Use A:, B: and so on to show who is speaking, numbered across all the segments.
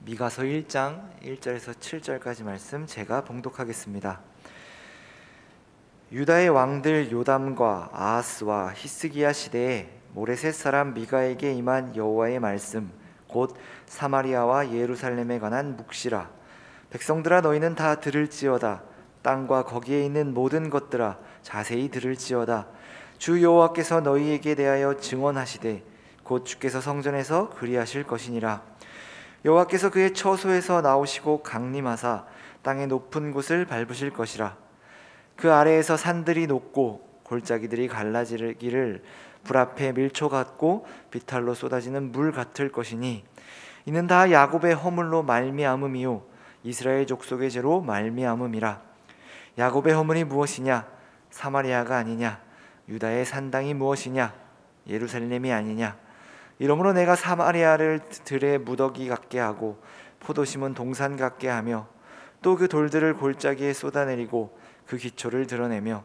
A: 미가서 1장 1절에서 7절까지 말씀 제가 봉독하겠습니다. 유다의 왕들 요담과 아하스와 히스기야 시대에 모레셋 사람 미가에게 임한 여호와의 말씀 곧 사마리아와 예루살렘에 관한 묵시라. 백성들아, 너희는 다 들을지어다. 땅과 거기에 있는 모든 것들아, 자세히 들을지어다. 주 여호와께서 너희에게 대하여 증언하시되 곧 주께서 성전에서 그리하실 것이니라. 여호와께서 그의 처소에서 나오시고 강림하사 땅의 높은 곳을 밟으실 것이라. 그 아래에서 산들이 녹고 골짜기들이 갈라지기를 불 앞에 밀초 같고 비탈로 쏟아지는 물 같을 것이니 이는 다 야곱의 허물로 말미암음이요 이스라엘 족속의 죄로 말미암음이라. 야곱의 허물이 무엇이냐? 사마리아가 아니냐? 유다의 산당이 무엇이냐? 예루살렘이 아니냐? 이러므로 내가 사마리아를 들의 무더기 같게 하고 포도심은 동산 같게 하며 또 그 돌들을 골짜기에 쏟아내리고 그 기초를 드러내며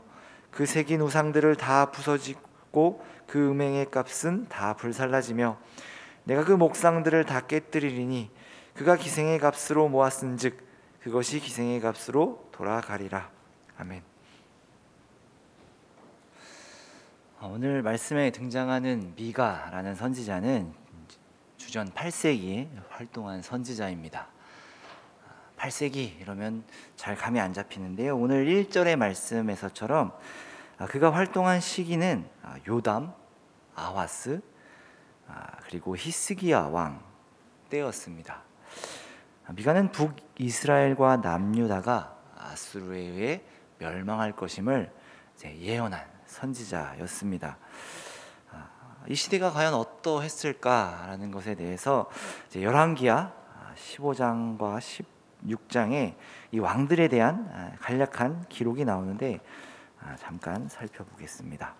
A: 그 새긴 우상들을 다 부서지고 그 음행의 값은 다 불살라지며 내가 그 목상들을 다 깨뜨리리니 그가 기생의 값으로 모았은즉 그것이 기생의 값으로 돌아가리라. 아멘. 오늘 말씀에 등장하는 미가라는 선지자는 주전 8세기에 활동한 선지자입니다. 8세기 이러면 잘 감이 안 잡히는데요. 오늘 1절의 말씀에서처럼 그가 활동한 시기는 요담, 아하스, 그리고 히스기야 왕 때였습니다. 미가는 북이스라엘과 남유다가 아수르에 의해 멸망할 것임을 예언한 선지자였습니다. 이 시대가 과연 어떠했을까라는 것에 대해서 열왕기하 15장과 16장에 이 왕들에 대한 간략한 기록이 나오는데 잠깐 살펴보겠습니다.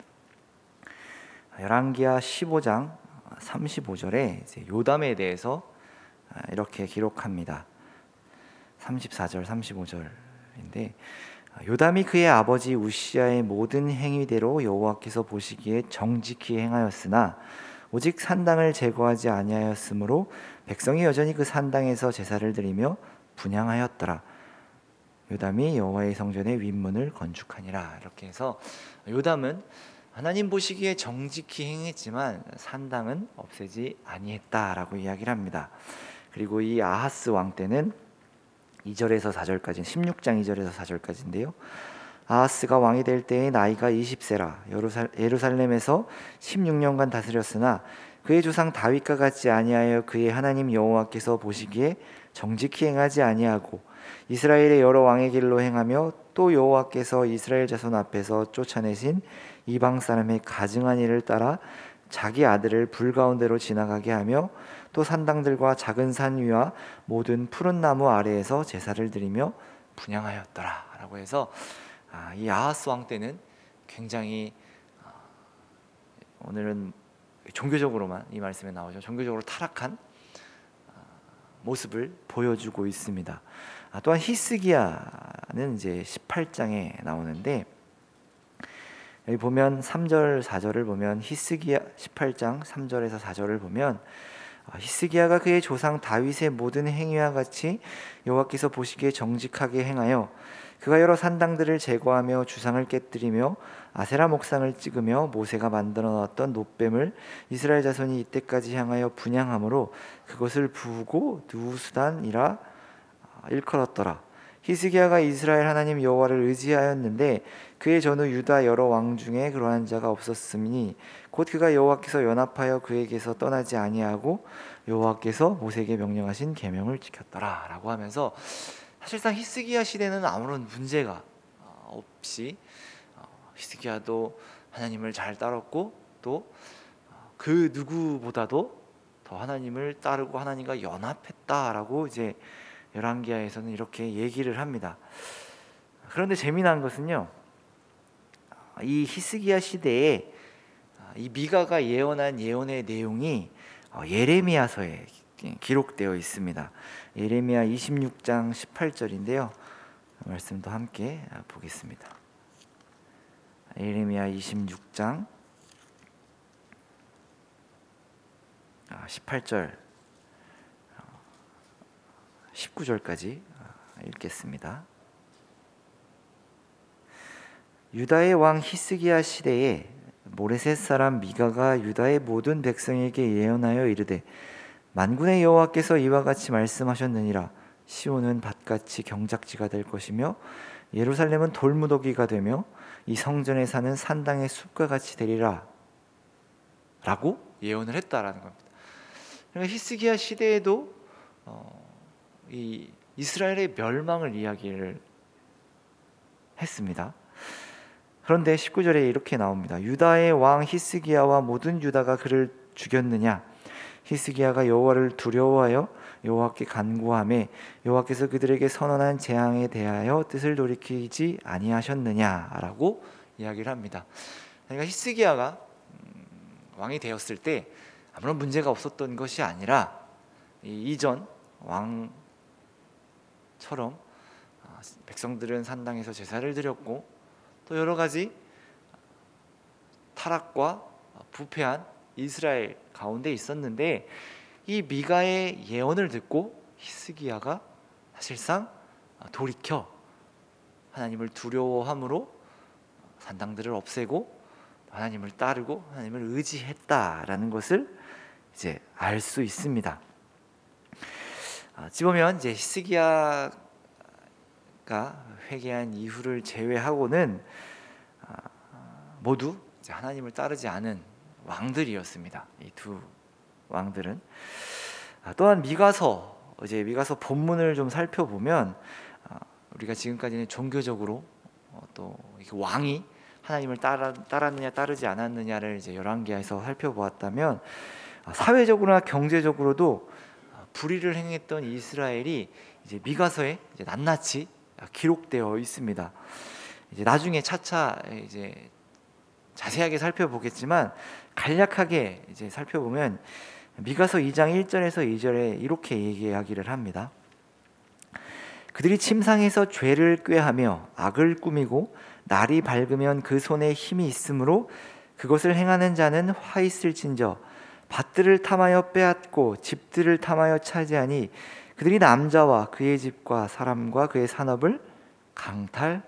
A: 열왕기하 15장 35절에 요담에 대해서 이렇게 기록합니다. 34절 35절인데 요담이 그의 아버지 우시야의 모든 행위대로 여호와께서 보시기에 정직히 행하였으나 오직 산당을 제거하지 아니하였으므로 백성이 여전히 그 산당에서 제사를 드리며 분향하였더라. 요담이 여호와의 성전의 윗문을 건축하니라. 이렇게 해서 요담은 하나님 보시기에 정직히 행했지만 산당은 없애지 아니했다라고 이야기를 합니다. 그리고 이 아하스 왕 때는 2절에서 4절까지 16장 2절에서 4절까지인데요. 아하스가 왕이 될 때의 나이가 20세라. 예루살렘에서 16년간 다스렸으나 그의 조상 다윗과 같지 아니하여 그의 하나님 여호와께서 보시기에 정직히 행하지 아니하고 이스라엘의 여러 왕의 길로 행하며 또 여호와께서 이스라엘 자손 앞에서 쫓아내신 이방 사람의 가증한 일을 따라 자기 아들을 불 가운데로 지나가게 하며 또 산당들과 작은 산 위와 모든 푸른 나무 아래에서 제사를 드리며 분향하였더라 라고 해서 이 아하스 왕 때는 굉장히 오늘은 종교적으로만 이 말씀에 나오죠. 종교적으로 타락한 모습을 보여주고 있습니다. 또한 히스기야는 이제 18장에 나오는데 여기 보면 3절 4절을 보면 히스기야 18장 3절에서 4절을 보면 히스기야가 그의 조상 다윗의 모든 행위와 같이 여호와께서 보시기에 정직하게 행하여 그가 여러 산당들을 제거하며 주상을 깨뜨리며 아세라 목상을 찍으며 모세가 만들어 놨던 놋뱀을 이스라엘 자손이 이때까지 향하여 분향함으로 그것을 부으고 누수단이라 일컬었더라. 히스기야가 이스라엘 하나님 여호와를 의지하였는데 그의 전후 유다 여러 왕 중에 그러한 자가 없었으니 곧 그가 여호와께서 연합하여 그에게서 떠나지 아니하고 여호와께서 모세에게 명령하신 계명을 지켰더라 라고 하면서 사실상 히스기야 시대는 아무런 문제가 없이 히스기야도 하나님을 잘 따랐고 또 그 누구보다도 더 하나님을 따르고 하나님과 연합했다라고 이제 열왕기하에서는 이렇게 얘기를 합니다. 그런데 재미난 것은요, 이 히스기야 시대에 이 미가가 예언한 예언의 내용이 예레미야서에 기록되어 있습니다. 예레미야 26장 18절인데요. 말씀도 함께 보겠습니다. 예레미야 26장 18절 19절까지 읽겠습니다. 유다의 왕 히스기야 시대에 모레셋 사람 미가가 유다의 모든 백성에게 예언하여 이르되 만군의 여호와께서 이와 같이 말씀하셨느니라. 시온은 밭같이 경작지가 될 것이며 예루살렘은 돌무더기가 되며 이 성전에 사는 산당의 숲과 같이 되리라 라고 예언을 했다라는 겁니다. 그러니까 히스기야 시대에도 이 이스라엘의 멸망을 이야기를 했습니다. 그런데 19절에 이렇게 나옵니다. 유다의 왕 히스기야와 모든 유다가 그를 죽였느냐? 히스기야가 여호와를 두려워하여 여호와께 간구하매 여호와께서 그들에게 선언한 재앙에 대하여 뜻을 돌이키지 아니하셨느냐라고 이야기를 합니다. 그러니까 히스기야가 왕이 되었을 때 아무런 문제가 없었던 것이 아니라 이전 왕처럼 백성들은 산당에서 제사를 드렸고 또 여러 가지 타락과 부패한 이스라엘 가운데 있었는데 이 미가의 예언을 듣고 히스기야가 사실상 돌이켜 하나님을 두려워함으로 산당들을 없애고 하나님을 따르고 하나님을 의지했다라는 것을 이제 알 수 있습니다. 어찌 보면 이제 히스기야가 회개한 이후를 제외하고는 모두 이제 하나님을 따르지 않은 왕들이었습니다. 이 두 왕들은. 또한 미가서 본문을 좀 살펴보면 우리가 지금까지는 종교적으로 또 왕이 하나님을 따랐느냐 따르지 않았느냐를 이제 열왕기하에서 살펴보았다면 사회적으로나 경제적으로도 불의를 행했던 이스라엘이 이제 미가서에 이제 낱낱이 기록되어 있습니다. 이제 나중에 차차 이제 자세하게 살펴보겠지만 간략하게 이제 살펴보면 미가서 2장 1절에서 2절에 이렇게 얘기하기를 합니다. 그들이 침상에서 죄를 꾀하며 악을 꾸미고 날이 밝으면 그 손에 힘이 있으므로 그것을 행하는 자는 화 있을진저 밭들을 탐하여 빼앗고 집들을 탐하여 차지하니 그들이 남자와 그의 집과 사람과 그의 산업을 강탈하였도다.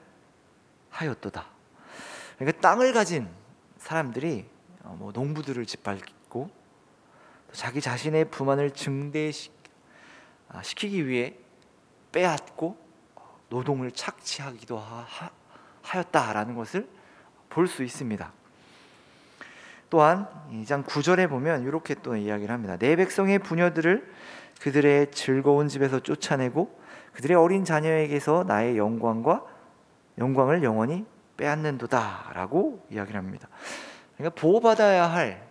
A: 그러니까 땅을 가진 사람들이 농부들을 짓밟고 자기 자신의 부만을 증대시키기 위해 빼앗고 노동을 착취하기도 하였다라는 것을 볼 수 있습니다. 또한 2장 9절에 보면 이렇게 또 이야기를 합니다. 내 백성의 부녀들을 그들의 즐거운 집에서 쫓아내고 그들의 어린 자녀에게서 나의 영광을 영원히 빼앗는도다라고 이야기를 합니다. 그러니까 보호받아야 할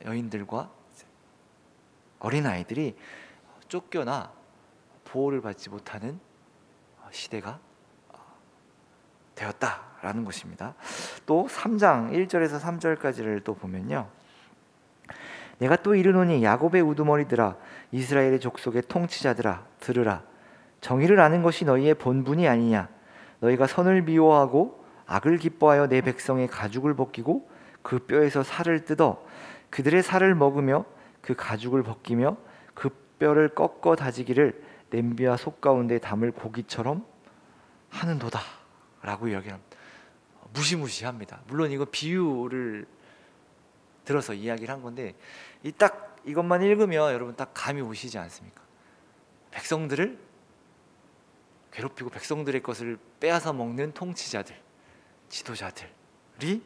A: 여인들과 어린아이들이 쫓겨나 보호를 받지 못하는 시대가 되었다라는 것입니다. 또 3장 1절에서 3절까지를 또 보면요. 내가 또 이르노니 야곱의 우두머리들아 이스라엘의 족속의 통치자들아 들으라. 정의를 아는 것이 너희의 본분이 아니냐. 너희가 선을 미워하고 악을 기뻐하여 내 백성의 가죽을 벗기고 그 뼈에서 살을 뜯어 그들의 살을 먹으며 그 가죽을 벗기며 그 뼈를 꺾어 다지기를 냄비와 속 가운데 담을 고기처럼 하는도다 라고 이야기합니다. 무시무시합니다. 물론 이거 비유를 들어서 이야기를 한 건데 딱 이것만 읽으면 여러분 딱 감이 오시지 않습니까? 백성들을 괴롭히고 백성들의 것을 빼앗아 먹는 통치자들, 지도자들이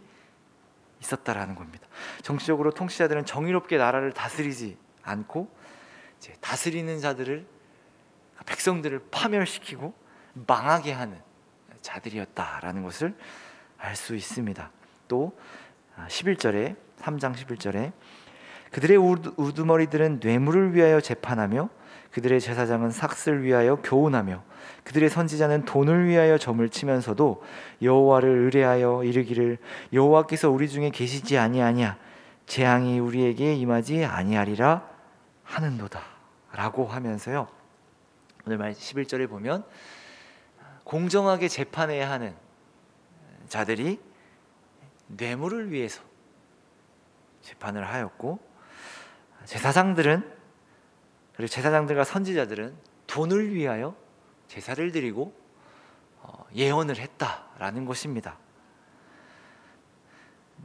A: 있었다라는 겁니다. 정치적으로 통치자들은 정의롭게 나라를 다스리지 않고 이제 다스리는 자들을 백성들을 파멸시키고 망하게 하는 자들이었다라는 것을 알 수 있습니다. 또 11절에 3장 11절에 그들의 우두머리들은 뇌물을 위하여 재판하며 그들의 제사장은 삭슬 위하여 교훈하며 그들의 선지자는 돈을 위하여 점을 치면서도 여호와를 의뢰하여 이르기를 여호와께서 우리 중에 계시지 아니하냐 재앙이 우리에게 임하지 아니하리라 하는도다 라고 하면서요. 오늘 말 11절에 보면 공정하게 재판해야 하는 자들이 뇌물을 위해서 재판을 하였고 제사장들과 선지자들은 돈을 위하여 제사를 드리고 예언을 했다라는 것입니다.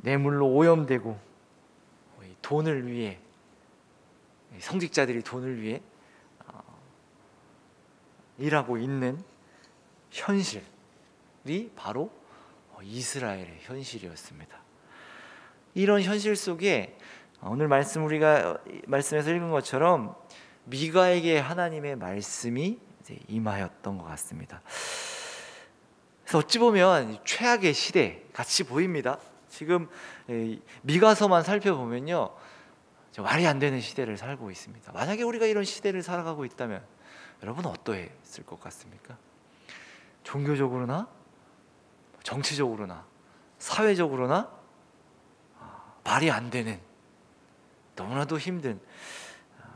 A: 뇌물로 오염되고 돈을 위해, 성직자들이 돈을 위해 일하고 있는 현실이 바로 이스라엘의 현실이었습니다. 이런 현실 속에 오늘 우리가 말씀에서 읽은 것처럼 미가에게 하나님의 말씀이 이제 임하였던 것 같습니다. 그래서 어찌 보면 최악의 시대 같이 보입니다. 지금 미가서만 살펴보면요, 말이 안 되는 시대를 살고 있습니다. 만약에 우리가 이런 시대를 살아가고 있다면 여러분은 어떠했을 것 같습니까? 종교적으로나 정치적으로나 사회적으로나 말이 안 되는, 너무나도 힘든,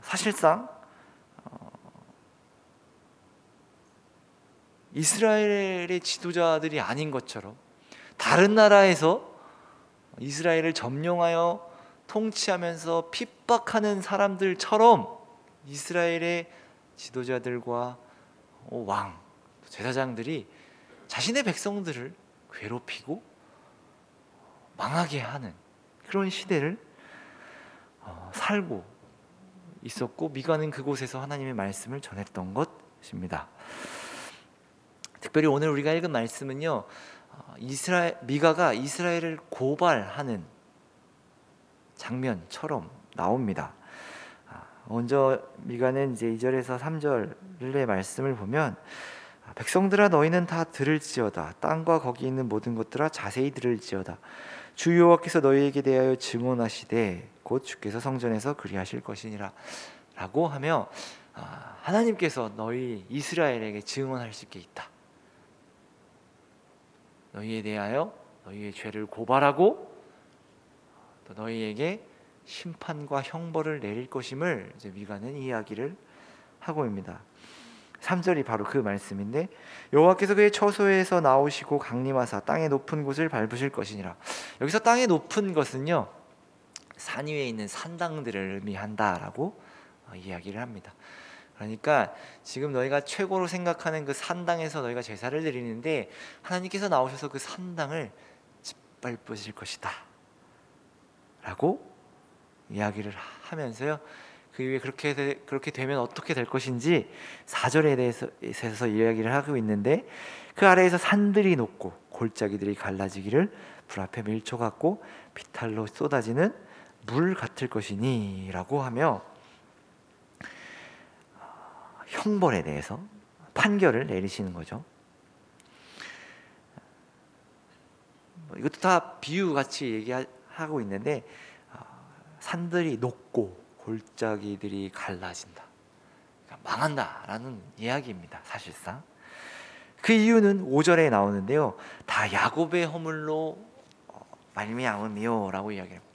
A: 사실상 이스라엘의 지도자들이 아닌 것처럼 다른 나라에서 이스라엘을 점령하여 통치하면서 핍박하는 사람들처럼 이스라엘의 지도자들과 왕, 제사장들이 자신의 백성들을 괴롭히고 망하게 하는 그런 시대를 살고 있었고, 미가는 그곳에서 하나님의 말씀을 전했던 것입니다. 특별히 오늘 우리가 읽은 말씀은요, 미가가 이스라엘을 고발하는 장면처럼 나옵니다. 먼저 미가는 이제 2절에서 3절의 말씀을 보면, 백성들아 너희는 다 들을지어다. 땅과 거기 있는 모든 것들아 자세히 들을지어다. 주 여호와께서 너희에게 대하여 증언하시되 곧 주께서 성전에서 그리하실 것이니라 라고 하며, 하나님께서 너희 이스라엘에게 증언하실 게 있다. 너희에 대하여 너희의 죄를 고발하고 또 너희에게 심판과 형벌을 내릴 것임을 이제 미가는 이야기를 하고 있습니다. 3절이 바로 그 말씀인데, 여호와께서 그의 처소에서 나오시고 강림하사 땅의 높은 곳을 밟으실 것이니라. 여기서 땅의 높은 것은요, 산 위에 있는 산당들을 의미한다라고 이야기를 합니다. 그러니까 지금 너희가 최고로 생각하는 그 산당에서 너희가 제사를 드리는데 하나님께서 나오셔서 그 산당을 짓밟으실 것이다 라고 이야기를 하면서요, 그 이후에 그렇게 되면 어떻게 될 것인지 4절에 대해서 이야기를 하고 있는데, 그 아래에서 산들이 녹고 골짜기들이 갈라지기를 불 앞에 밀초 같고 비탈로 쏟아지는 물 같을 것이니 라고 하며 형벌에 대해서 판결을 내리시는 거죠. 이것도 다 비유같이 얘기하고 있는데, 산들이 녹고 골짜기들이 갈라진다, 그러니까 망한다라는 이야기입니다. 사실상 그 이유는 5절에 나오는데요, 다 야곱의 허물로 말미암음이요 라고 이야기합니다.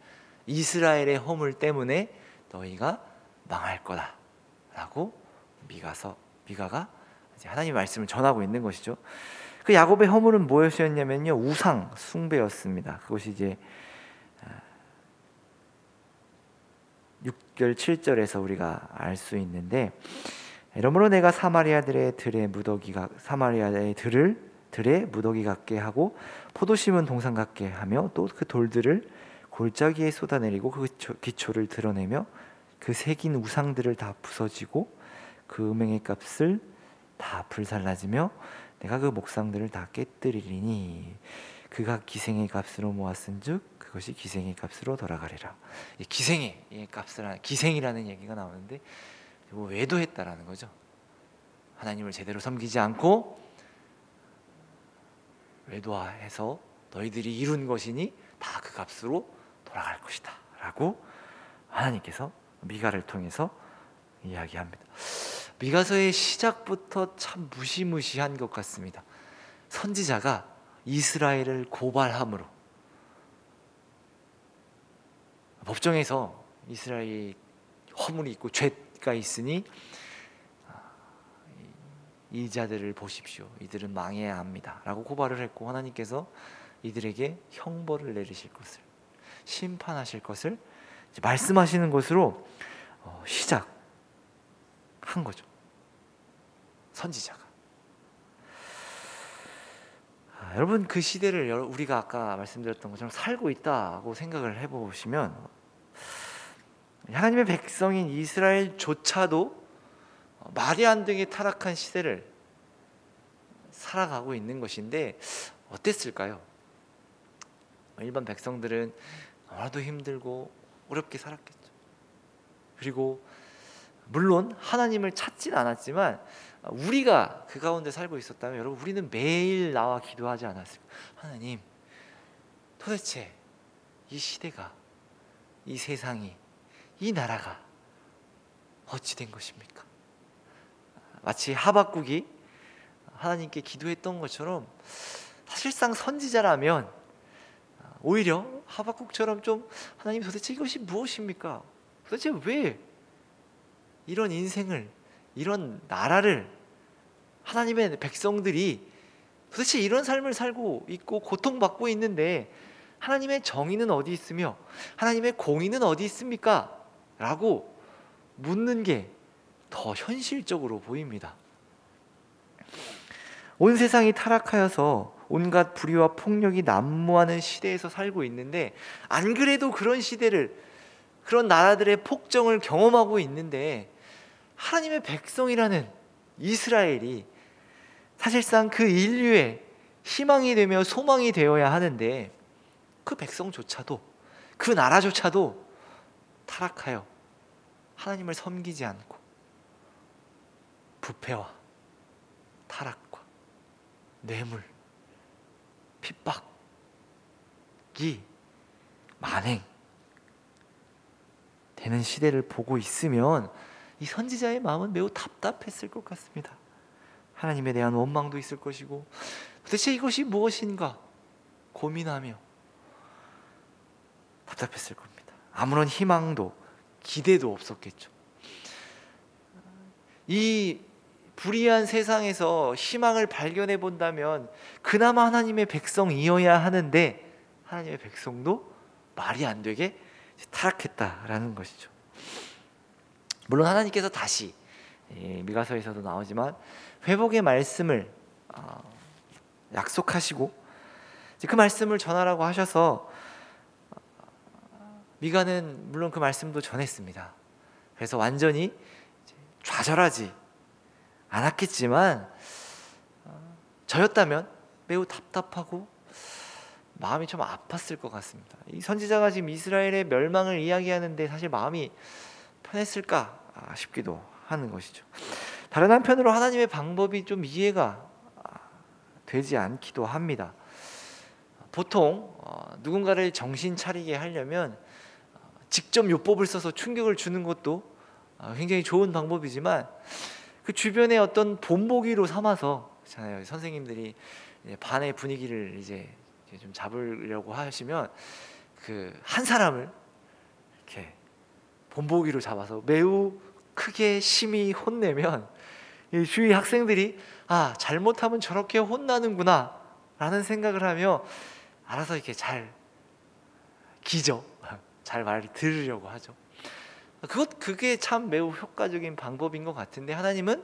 A: 이스라엘의 허물 때문에 너희가 망할 거다 라고 미가가 이제 하나님의 말씀을 전하고 있는 것이죠. 그 야곱의 허물은 무엇이었냐면요, 우상 숭배였습니다. 그것이 이제 6절 7절에서 우리가 알 수 있는데, 이러므로 내가 사마리아의 들에 무더기 같게 하고 포도 심은 동산 같게 하며 또 그 돌들을 골짜기에 쏟아내리고 그 기초를 드러내며 그 새긴 우상들을 다 부서지고 그 음행의 값을 다 불살라지며 내가 그 목상들을 다 깨뜨리리니 그가 기생의 값으로 모았은즉 그것이 기생의 값으로 돌아가리라. 기생의 값을, 기생이라는 얘기가 나오는데 외도했다라는 거죠. 하나님을 제대로 섬기지 않고 외도해서 너희들이 이룬 것이니 다 그 값으로 돌아갈 것이다 라고 하나님께서 미가를 통해서 이야기합니다. 미가서의 시작부터 참 무시무시한 것 같습니다. 선지자가 이스라엘을 고발함으로 법정에서 이스라엘이 허물이 있고 죄가 있으니 이 자들을 보십시오, 이들은 망해야 합니다 라고 고발을 했고, 하나님께서 이들에게 형벌을 내리실 것을, 심판하실 것을 말씀하시는 것으로 시작한 거죠. 선지자가. 여러분, 그 시대를 우리가 아까 말씀드렸던 것처럼 살고 있다고 생각을 해보시면 하나님의 백성인 이스라엘조차도 말이 안 되게 타락한 시대를 살아가고 있는 것인데 어땠을까요? 일반 백성들은 너무나도 힘들고 어렵게 살았겠죠. 그리고 물론 하나님을 찾진 않았지만 우리가 그 가운데 살고 있었다면 여러분, 우리는 매일 나와 기도하지 않았을까? 하나님, 도대체 이 시대가, 이 세상이, 이 나라가 어찌 된 것입니까? 마치 하박국이 하나님께 기도했던 것처럼 사실상 선지자라면 오히려 하박국처럼 좀 하나님, 도대체 이것이 무엇입니까? 도대체 왜 이런 인생을, 이런 나라를, 하나님의 백성들이 도대체 이런 삶을 살고 있고 고통받고 있는데 하나님의 정의는 어디 있으며 하나님의 공의는 어디 있습니까? 라고 묻는 게 더 현실적으로 보입니다. 온 세상이 타락하여서 온갖 불의와 폭력이 난무하는 시대에서 살고 있는데, 안 그래도 그런 시대를, 그런 나라들의 폭정을 경험하고 있는데 하나님의 백성이라는 이스라엘이 사실상 그 인류의 희망이 되며 소망이 되어야 하는데 그 백성조차도, 그 나라조차도 타락하여 하나님을 섬기지 않고 부패와 타락과 뇌물, 핍박이 만행 되는 시대를 보고 있으면 이 선지자의 마음은 매우 답답했을 것 같습니다. 하나님에 대한 원망도 있을 것이고 도대체 이것이 무엇인가 고민하며 답답했을 겁니다. 아무런 희망도 기대도 없었겠죠. 이 불의한 세상에서 희망을 발견해 본다면 그나마 하나님의 백성이어야 하는데 하나님의 백성도 말이 안 되게 타락했다라는 것이죠. 물론 하나님께서 다시 미가서에서도 나오지만 회복의 말씀을 약속하시고 그 말씀을 전하라고 하셔서 미가는 물론 그 말씀도 전했습니다. 그래서 완전히 좌절하지 않았겠지만 저였다면 매우 답답하고 마음이 좀 아팠을 것 같습니다. 이 선지자가 지금 이스라엘의 멸망을 이야기하는데 사실 마음이 편했을까 싶기도 하는 것이죠. 다른 한편으로 하나님의 방법이 좀 이해가 되지 않기도 합니다. 보통 누군가를 정신 차리게 하려면 직접 요법을 써서 충격을 주는 것도 굉장히 좋은 방법이지만 그 주변에 어떤 본보기로 삼아서, 있잖아요, 선생님들이 반의 분위기를 이제 좀 잡으려고 하시면 그 한 사람을 이렇게 본보기로 잡아서 매우 크게 심히 혼내면 주위 학생들이 잘못하면 저렇게 혼나는구나 라는 생각을 하며 알아서 이렇게 잘 기죠. 잘 말을 들으려고 하죠. 그게 참 매우 효과적인 방법인 것 같은데 하나님은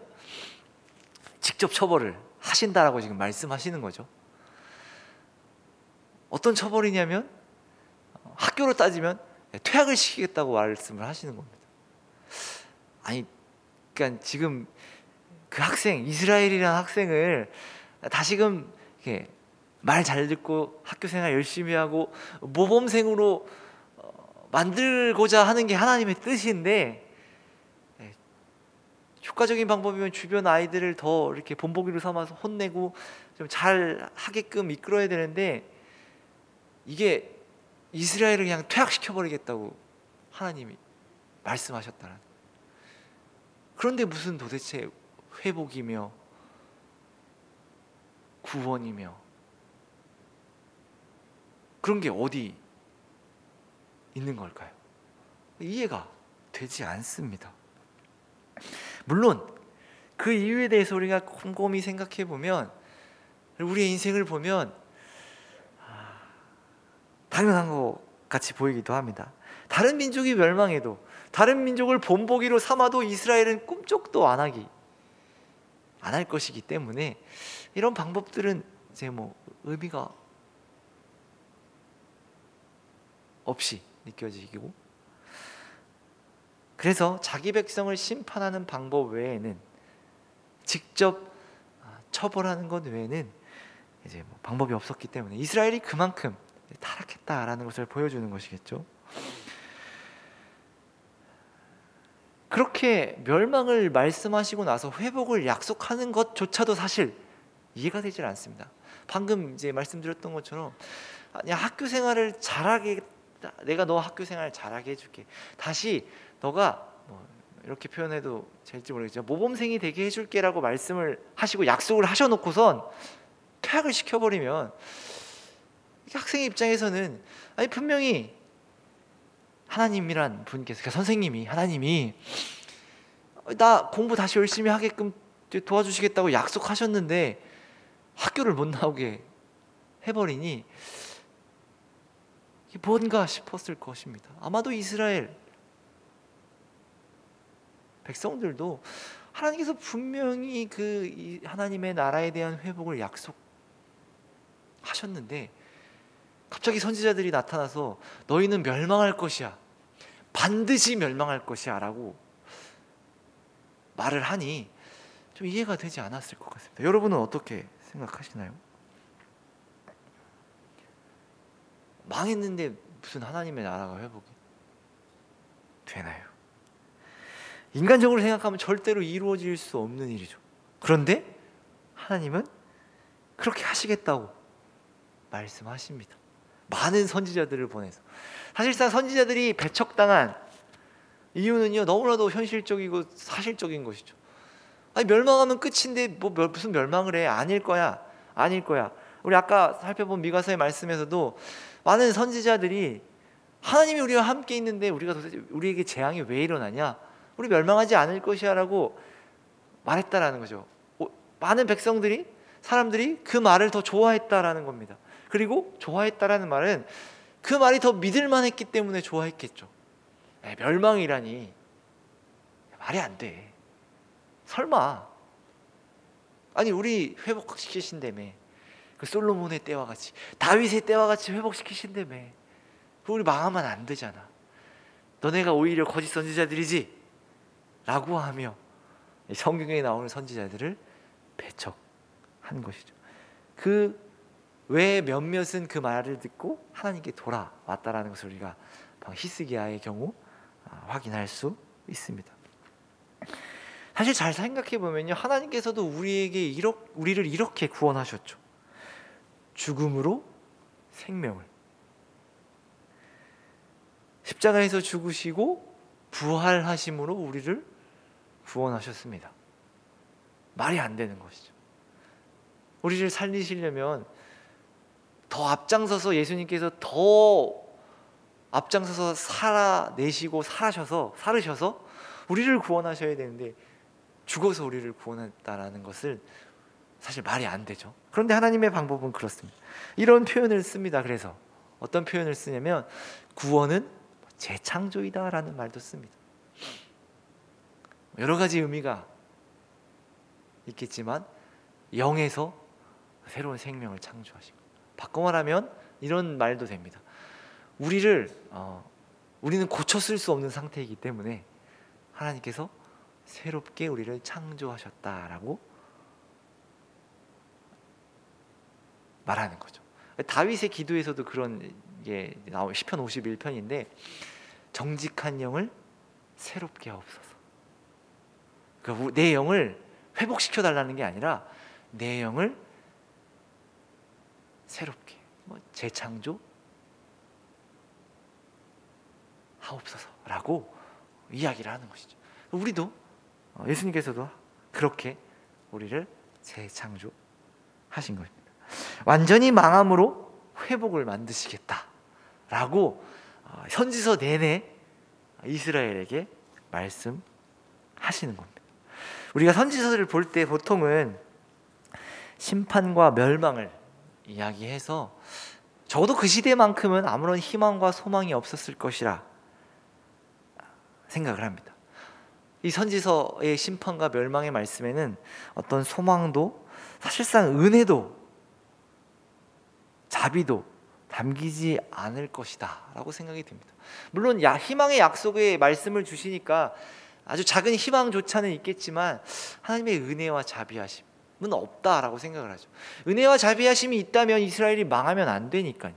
A: 직접 처벌을 하신다라고 지금 말씀하시는 거죠. 어떤 처벌이냐면 학교로 따지면 퇴학을 시키겠다고 말씀을 하시는 겁니다. 아니, 그러니까 지금 그 학생, 이스라엘이라는 학생을 다시금 이렇게 말 잘 듣고 학교 생활 열심히 하고 모범생으로 만들고자 하는 게 하나님의 뜻인데, 효과적인 방법이면 주변 아이들을 더 이렇게 본보기로 삼아서 혼내고 좀 잘 하게끔 이끌어야 되는데 이게 이스라엘을 그냥 퇴학시켜버리겠다고 하나님이 말씀하셨다는. 그런데 무슨 도대체 회복이며 구원이며 그런 게 어디 있는 걸까요? 이해가 되지 않습니다. 물론 그 이유에 대해서 우리가 곰곰이 생각해 보면, 우리의 인생을 보면 당연한 것 같이 보이기도 합니다. 다른 민족이 멸망해도, 다른 민족을 본보기로 삼아도 이스라엘은 꿈쩍도 안 하기 안 할 것이기 때문에 이런 방법들은 이제 뭐 의미가 없이 느껴지고, 그래서 자기 백성을 심판하는 방법 외에는, 직접 처벌하는 것 외에는 이제 뭐 방법이 없었기 때문에 이스라엘이 그만큼 타락했다라는 것을 보여주는 것이겠죠. 그렇게 멸망을 말씀하시고 나서 회복을 약속하는 것조차도 사실 이해가 되질 않습니다. 방금 이제 말씀드렸던 것처럼, 아니, 학교 생활을 잘하게, 내가 너 학교 생활 잘하게 해줄게, 다시 너가 뭐 이렇게 표현해도 될지 모르겠지만 모범생이 되게 해줄게라고 말씀을 하시고 약속을 하셔놓고선 퇴학을 시켜버리면, 학생의 입장에서는, 아니 분명히 하나님이란 분께서, 그러니까 선생님이, 하나님이 나 공부 다시 열심히 하게끔 도와주시겠다고 약속하셨는데 학교를 못 나오게 해버리니 이게 뭔가 싶었을 것입니다. 아마도 이스라엘 백성들도 하나님께서 분명히 그 하나님의 나라에 대한 회복을 약속하셨는데 갑자기 선지자들이 나타나서 너희는 멸망할 것이야, 반드시 멸망할 것이야 라고 말을 하니 좀 이해가 되지 않았을 것 같습니다. 여러분은 어떻게 생각하시나요? 망했는데 무슨 하나님의 나라가 회복이 되나요? 인간적으로 생각하면 절대로 이루어질 수 없는 일이죠. 그런데 하나님은 그렇게 하시겠다고 말씀하십니다. 많은 선지자들을 보내서. 사실상 선지자들이 배척당한 이유는요, 너무나도 현실적이고 사실적인 것이죠. 아니, 멸망하면 끝인데 뭐 무슨 멸망을 해? 아닐 거야, 아닐 거야. 우리 아까 살펴본 미가서의 말씀에서도 많은 선지자들이 하나님이 우리와 함께 있는데 우리가 도대체 우리에게 재앙이 왜 일어나냐? 우리 멸망하지 않을 것이야 라고 말했다라는 거죠. 많은 백성들이, 사람들이 그 말을 더 좋아했다라는 겁니다. 그리고 좋아했다라는 말은 그 말이 더 믿을만 했기 때문에 좋아했겠죠. 멸망이라니 말이 안 돼. 설마. 아니, 우리 회복시키신다며. 그 솔로몬의 때와 같이, 다윗의 때와 같이 회복시키신다며. 우리 망하면 안 되잖아. 너네가 오히려 거짓 선지자들이지 라고 하며 성경에 나오는 선지자들을 배척한 것이죠. 그 외 몇몇은 그 말을 듣고 하나님께 돌아왔다라는 것을 우리가 히스기야의 경우 확인할 수 있습니다. 사실 잘 생각해 보면요, 하나님께서도 우리를 이렇게 구원하셨죠. 죽음으로 생명을, 십자가에서 죽으시고 부활하심으로 우리를 구원하셨습니다. 말이 안 되는 것이죠. 우리를 살리시려면 더 앞장서서, 예수님께서 더 앞장서서 살아내시고 살으셔서 우리를 구원하셔야 되는데 죽어서 우리를 구원했다라는 것을 사실 말이 안 되죠. 그런데 하나님의 방법은 그렇습니다. 이런 표현을 씁니다. 그래서 어떤 표현을 쓰냐면 구원은 재창조이다라는 말도 씁니다. 여러 가지 의미가 있겠지만 영에서 새로운 생명을 창조하시고, 바꿔 말하면 이런 말도 됩니다. 우리는 고쳐 쓸 수 없는 상태이기 때문에 하나님께서 새롭게 우리를 창조하셨다라고 말하는 거죠. 다윗의 기도에서도 그런 게 나오는 시편 51편인데 정직한 영을 새롭게 하옵소서. 그러니까 내 영을 회복시켜 달라는 게 아니라 내 영을 새롭게 재창조 하옵소서라고 이야기를 하는 것이죠. 우리도 예수님께서도 그렇게 우리를 재창조하신 것입니다. 완전히 망함으로 회복을 만드시겠다라고 선지서 내내 이스라엘에게 말씀하시는 겁니다. 우리가 선지서를 볼 때 보통은 심판과 멸망을 이야기해서 적어도 그 시대만큼은 아무런 희망과 소망이 없었을 것이라 생각을 합니다. 이 선지서의 심판과 멸망의 말씀에는 어떤 소망도 사실상 은혜도 자비도 담기지 않을 것이다 라고 생각이 듭니다. 물론 희망의 약속의 말씀을 주시니까 아주 작은 희망조차는 있겠지만 하나님의 은혜와 자비하심은 없다라고 생각을 하죠. 은혜와 자비하심이 있다면 이스라엘이 망하면 안 되니까요.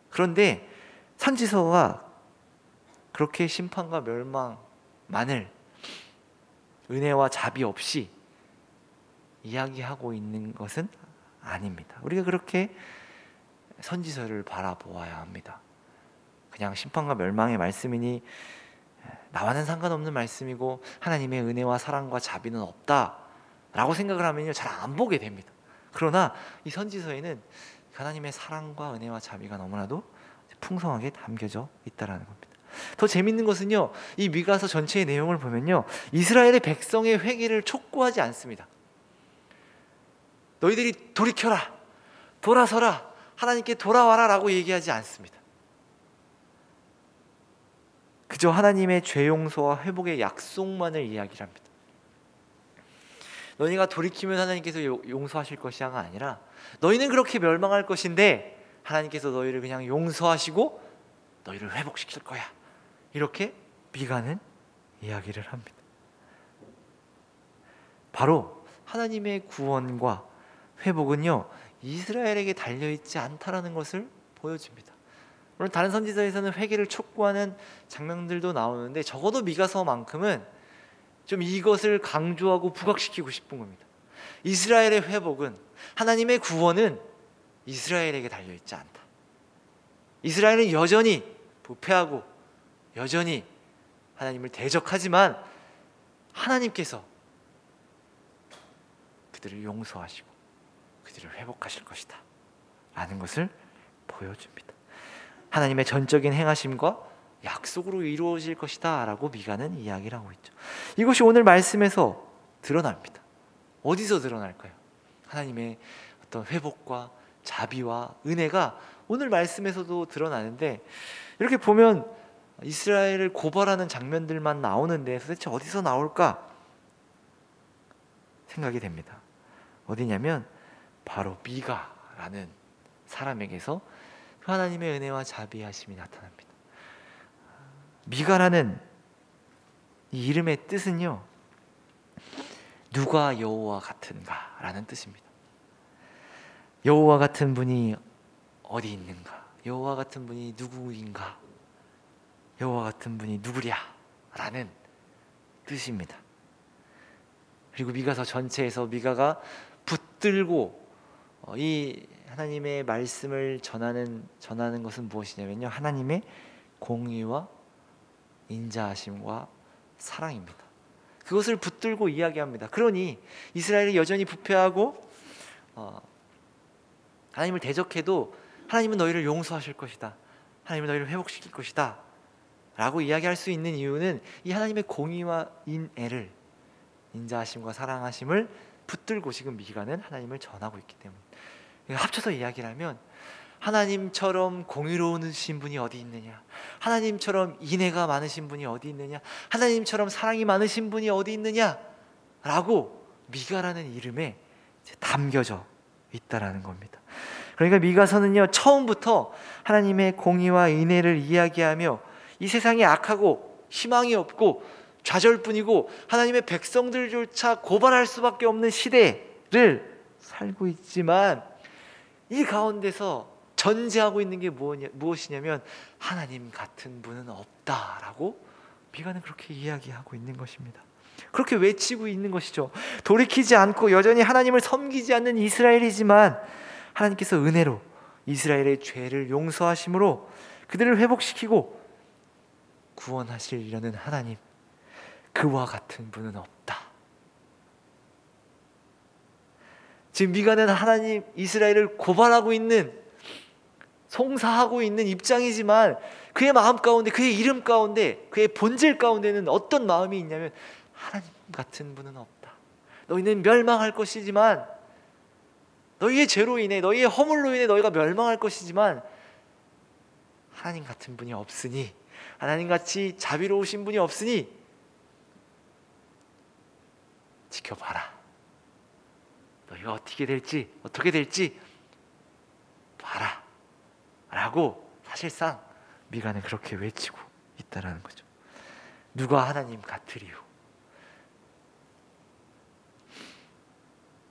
A: 그런데 선지서가 그렇게 심판과 멸망만을 은혜와 자비 없이 이야기하고 있는 것은 아닙니다. 우리가 그렇게 선지서를 바라보아야 합니다. 그냥 심판과 멸망의 말씀이니 나와는 상관없는 말씀이고 하나님의 은혜와 사랑과 자비는 없다라고 생각을 하면요, 잘 안 보게 됩니다. 그러나 이 선지서에는 하나님의 사랑과 은혜와 자비가 너무나도 풍성하게 담겨져 있다라는 겁니다. 더 재밌는 것은요, 이 미가서 전체의 내용을 보면요, 이스라엘의 백성의 회개를 촉구하지 않습니다. 너희들이 돌이켜라, 돌아서라, 하나님께 돌아와라 라고 얘기하지 않습니다. 그저 하나님의 죄 용서와 회복의 약속만을 이야기를 합니다. 너희가 돌이키면 하나님께서 용서하실 것이야가 아니라 너희는 그렇게 멸망할 것인데 하나님께서 너희를 그냥 용서하시고 너희를 회복시킬 거야, 이렇게 미가는 이야기를 합니다. 바로 하나님의 구원과 회복은요, 이스라엘에게 달려있지 않다라는 것을 보여줍니다. 물론 다른 선지서에서는 회개를 촉구하는 장면들도 나오는데 적어도 미가서만큼은 좀 이것을 강조하고 부각시키고 싶은 겁니다. 이스라엘의 회복은, 하나님의 구원은 이스라엘에게 달려있지 않다. 이스라엘은 여전히 부패하고 여전히 하나님을 대적하지만 하나님께서 그들을 용서하시고 그들을 회복하실 것이다 라는 것을 보여줍니다. 하나님의 전적인 행하심과 약속으로 이루어질 것이다 라고 미가는 이야기를 하고 있죠. 이것이 오늘 말씀에서 드러납니다. 어디서 드러날까요? 하나님의 어떤 회복과 자비와 은혜가 오늘 말씀에서도 드러나는데, 이렇게 보면 이스라엘을 고발하는 장면들만 나오는데 도대체 어디서 나올까 생각이 됩니다. 어디냐면 바로 미가라는 사람에게서 하나님의 은혜와 자비하심이 나타납니다. 미가라는 이 이름의 뜻은요, 누가 여호와 같은가 라는 뜻입니다. 여호와 같은 분이 어디 있는가, 여호와 같은 분이 누구인가, 여호와 같은 분이 누구랴 라는 뜻입니다. 그리고 미가서 전체에서 미가가 붙들고 이 하나님의 말씀을 전하는 것은 무엇이냐면요, 하나님의 공의와 인자하심과 사랑입니다. 그것을 붙들고 이야기합니다. 그러니 이스라엘이 여전히 부패하고 하나님을 대적해도 하나님은 너희를 용서하실 것이다, 하나님은 너희를 회복시킬 것이다 라고 이야기할 수 있는 이유는 이 하나님의 공의와 인애를, 인자하심과 사랑하심을 붙들고 지금 미가는 하나님을 전하고 있기 때문에, 합쳐서 이야기를 하면 하나님처럼 공의로우신 분이 어디 있느냐, 하나님처럼 인애가 많으신 분이 어디 있느냐, 하나님처럼 사랑이 많으신 분이 어디 있느냐 라고 미가라는 이름에 담겨져 있다라는 겁니다. 그러니까 미가서는요, 처음부터 하나님의 공의와 인애를 이야기하며 이 세상이 악하고 희망이 없고 좌절뿐이고 하나님의 백성들조차 고발할 수밖에 없는 시대를 살고 있지만, 이 가운데서 전제하고 있는 게 무엇이냐면 하나님 같은 분은 없다라고 미가는 그렇게 이야기하고 있는 것입니다. 그렇게 외치고 있는 것이죠. 돌이키지 않고 여전히 하나님을 섬기지 않는 이스라엘이지만 하나님께서 은혜로 이스라엘의 죄를 용서하심으로 그들을 회복시키고 구원하시려는 하나님, 그와 같은 분은 없다. 지금 미가는 하나님, 이스라엘을 고발하고 있는, 송사하고 있는 입장이지만 그의 마음 가운데, 그의 이름 가운데, 그의 본질 가운데는 어떤 마음이 있냐면 하나님 같은 분은 없다. 너희는 멸망할 것이지만, 너희의 죄로 인해, 너희의 허물로 인해 너희가 멸망할 것이지만 하나님 같은 분이 없으니, 하나님같이 자비로우신 분이 없으니 지켜봐라. 너희가 어떻게 될지 봐라 라고 사실상 미가는 그렇게 외치고 있다라는 거죠. 누가 하나님 같으리요.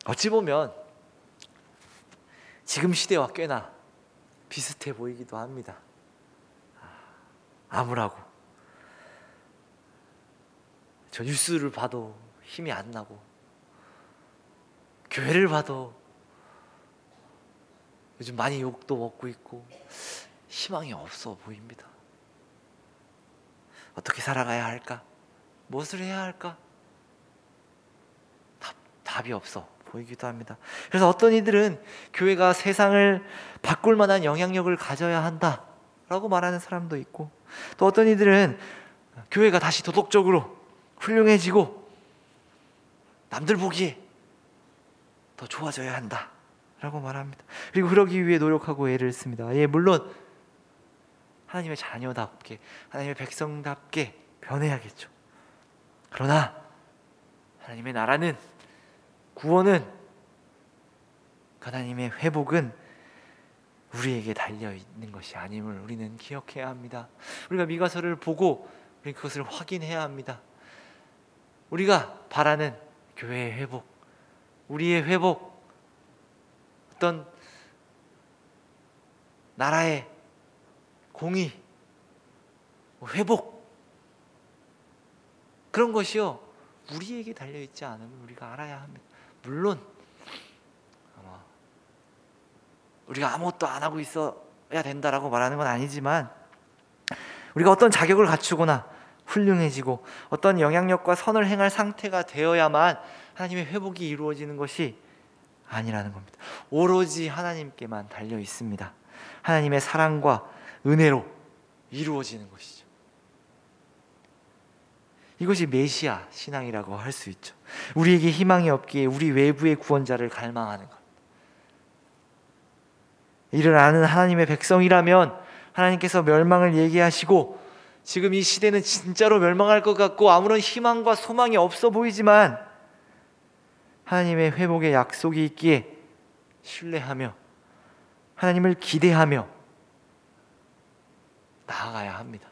A: 어찌 보면 지금 시대와 꽤나 비슷해 보이기도 합니다. 암울하고, 저 뉴스를 봐도 힘이 안 나고, 교회를 봐도 요즘 많이 욕도 먹고 있고 희망이 없어 보입니다. 어떻게 살아가야 할까? 무엇을 해야 할까? 답이 없어 보이기도 합니다. 그래서 어떤 이들은 교회가 세상을 바꿀 만한 영향력을 가져야 한다라고 말하는 사람도 있고, 또 어떤 이들은 교회가 다시 도덕적으로 훌륭해지고 남들 보기에 더 좋아져야 한다라고 말합니다. 그리고 그러기 위해 노력하고 애를 씁니다. 물론 하나님의 자녀답게, 하나님의 백성답게 변해야겠죠. 그러나 하나님의 나라는, 구원은, 하나님의 회복은 우리에게 달려있는 것이 아님을 우리는 기억해야 합니다. 우리가 미가서를 보고 우리는 그것을 확인해야 합니다. 우리가 바라는 교회의 회복, 우리의 회복, 어떤 나라의 공의, 회복, 그런 것이요 우리에게 달려있지 않음을 우리가 알아야 합니다. 물론 우리가 아무것도 안 하고 있어야 된다라고 말하는 건 아니지만, 우리가 어떤 자격을 갖추거나 훌륭해지고 어떤 영향력과 선을 행할 상태가 되어야만 하나님의 회복이 이루어지는 것이 아니라는 겁니다. 오로지 하나님께만 달려 있습니다. 하나님의 사랑과 은혜로 이루어지는 것이죠. 이것이 메시아 신앙이라고 할 수 있죠. 우리에게 희망이 없기에 우리 외부의 구원자를 갈망하는 것. 이를 아는 하나님의 백성이라면 하나님께서 멸망을 얘기하시고, 지금 이 시대는 진짜로 멸망할 것 같고 아무런 희망과 소망이 없어 보이지만 하나님의 회복의 약속이 있기에 신뢰하며 하나님을 기대하며 나아가야 합니다.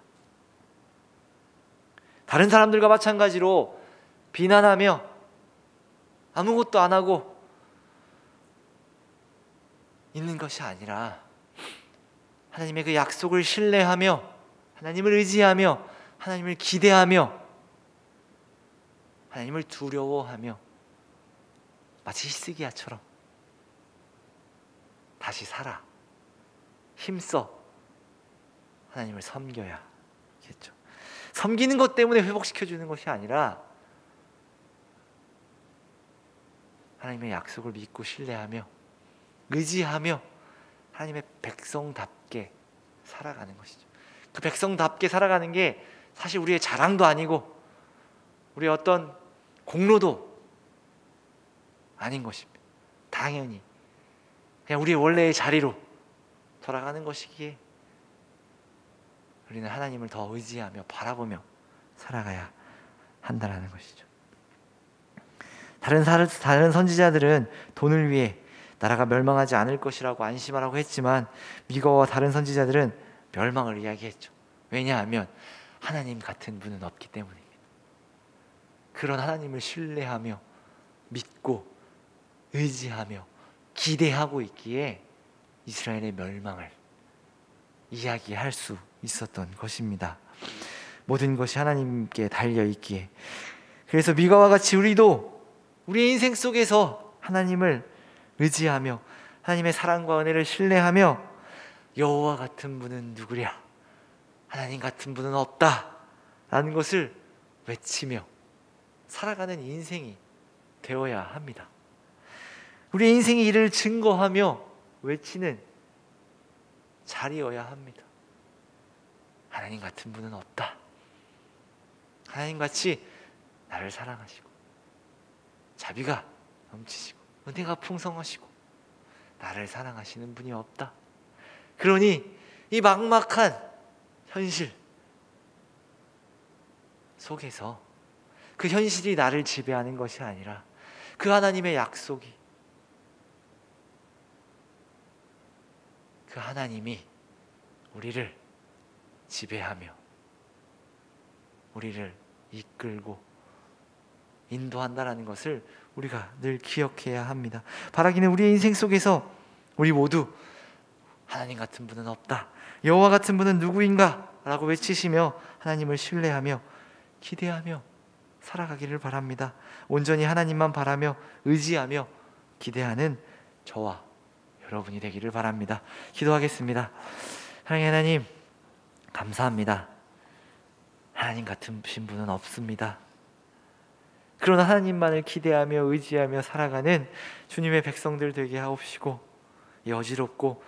A: 다른 사람들과 마찬가지로 비난하며 아무것도 안 하고 있는 것이 아니라 하나님의 그 약속을 신뢰하며 하나님을 의지하며 하나님을 기대하며 하나님을 두려워하며 마치 히스기야처럼 다시 살아 힘써 하나님을 섬겨야겠죠. 섬기는 것 때문에 회복시켜주는 것이 아니라 하나님의 약속을 믿고 신뢰하며 의지하며 하나님의 백성답게 살아가는 것이죠. 그 백성답게 살아가는 게 사실 우리의 자랑도 아니고 우리의 어떤 공로도 아닌 것입니다. 당연히 그냥 우리의 원래의 자리로 돌아가는 것이기에 우리는 하나님을 더 의지하며 바라보며 살아가야 한다는 것이죠. 다른 선지자들은 돈을 위해 나라가 멸망하지 않을 것이라고 안심하라고 했지만 미가와 다른 선지자들은 멸망을 이야기했죠. 왜냐하면 하나님 같은 분은 없기 때문입니다. 그런 하나님을 신뢰하며 믿고 의지하며 기대하고 있기에 이스라엘의 멸망을 이야기할 수 있었던 것입니다. 모든 것이 하나님께 달려있기에. 그래서 미가와 같이 우리도 우리의 인생 속에서 하나님을 의지하며 하나님의 사랑과 은혜를 신뢰하며 여호와 같은 분은 누구랴, 하나님 같은 분은 없다 라는 것을 외치며 살아가는 인생이 되어야 합니다. 우리의 인생이 이를 증거하며 외치는 자리여야 합니다. 하나님 같은 분은 없다. 하나님같이 나를 사랑하시고 자비가 넘치시고 은혜가 풍성하시고 나를 사랑하시는 분이 없다. 그러니 이 막막한 현실 속에서 그 현실이 나를 지배하는 것이 아니라 그 하나님의 약속이, 그 하나님이 우리를 지배하며 우리를 이끌고 인도한다라는 것을 우리가 늘 기억해야 합니다. 바라기는 우리의 인생 속에서 우리 모두 하나님 같은 분은 없다, 여호와 같은 분은 누구인가 라고 외치시며 하나님을 신뢰하며 기대하며 살아가기를 바랍니다. 온전히 하나님만 바라며 의지하며 기대하는 저와 여러분이 되기를 바랍니다. 기도하겠습니다. 사랑의 하나님, 감사합니다. 하나님 같은 분은 없습니다. 그러나 하나님만을 기대하며 의지하며 살아가는 주님의 백성들 되게 하옵시고, 이 어지럽고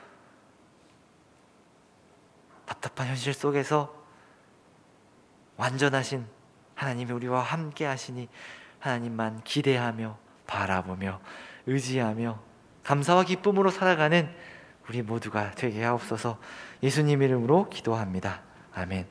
A: 답답한 현실 속에서 완전하신 하나님이 우리와 함께 하시니 하나님만 기대하며 바라보며 의지하며 감사와 기쁨으로 살아가는 우리 모두가 되게 하옵소서. 예수님 이름으로 기도합니다. 아멘.